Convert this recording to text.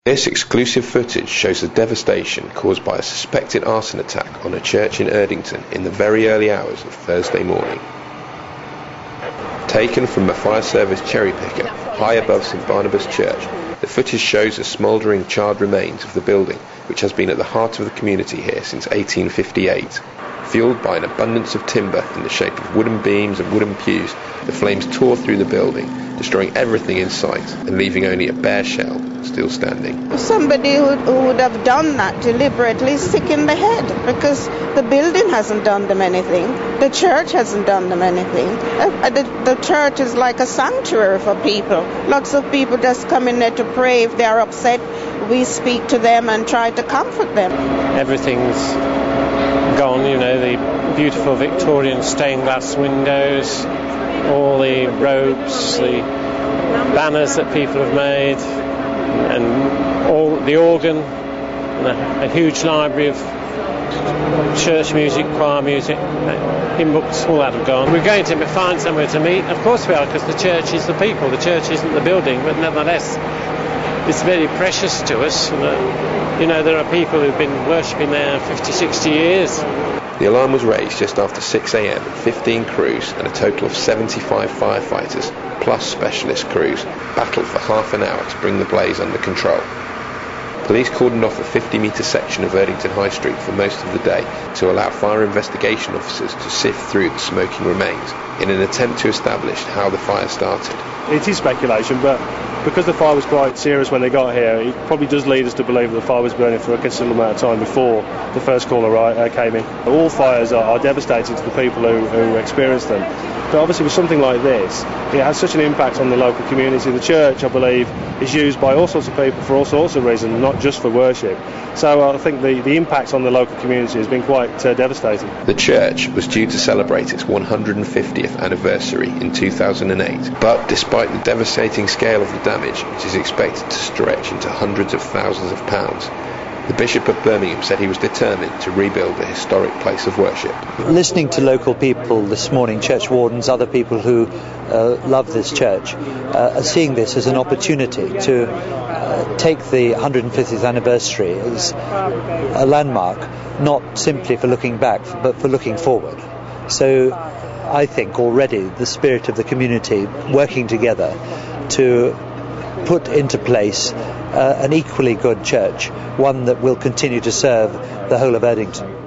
This exclusive footage shows the devastation caused by a suspected arson attack on a church in Erdington in the very early hours of Thursday morning. Taken from a fire service cherry picker high above St Barnabas Church, the footage shows the smouldering charred remains of the building, which has been at the heart of the community here since 1858. Fueled by an abundance of timber in the shape of wooden beams and wooden pews, the flames tore through the building, destroying everything in sight and leaving only a bare shell still standing. Somebody who would have done that deliberately is sick in the head, because the building hasn't done them anything, the church hasn't done them anything. The church is like a sanctuary for people. Lots of people just come in there to pray. If they are upset, we speak to them and try to comfort them. Everything's gone, the beautiful Victorian stained glass windows, all the ropes, the banners that people have made, and all the organ, and a huge library of church music, choir music, hymn books, all that have gone. We're going to find somewhere to meet. Of course we are, because the church is the people. The church isn't the building, but nevertheless it's very precious to us. There are people who've been worshipping there 50, 60 years. The alarm was raised just after 6 a.m. 15 crews and a total of 75 firefighters, plus specialist crews, battled for half an hour to bring the blaze under control. Police cordoned off a 50-metre section of Erdington High Street for most of the day to allow fire investigation officers to sift through the smoking remains in an attempt to establish how the fire started. It is speculation, but because the fire was quite serious when they got here, it probably does lead us to believe that the fire was burning for a considerable amount of time before the first caller came in. All fires are devastating to the people who experience them. But obviously with something like this, it has such an impact on the local community. The church, I believe, is used by all sorts of people for all sorts of reasons, not just for worship. So I think the impact on the local community has been quite devastating. The church was due to celebrate its 150th anniversary in 2008, but despite the devastating scale of the damage, which is expected to stretch into hundreds of thousands of pounds, the Bishop of Birmingham said he was determined to rebuild the historic place of worship. Listening to local people this morning, church wardens, other people who love this church, are seeing this as an opportunity to take the 150th anniversary as a landmark, not simply for looking back, but for looking forward. So I think already the spirit of the community working together to put into place an equally good church, one that will continue to serve the whole of Erdington.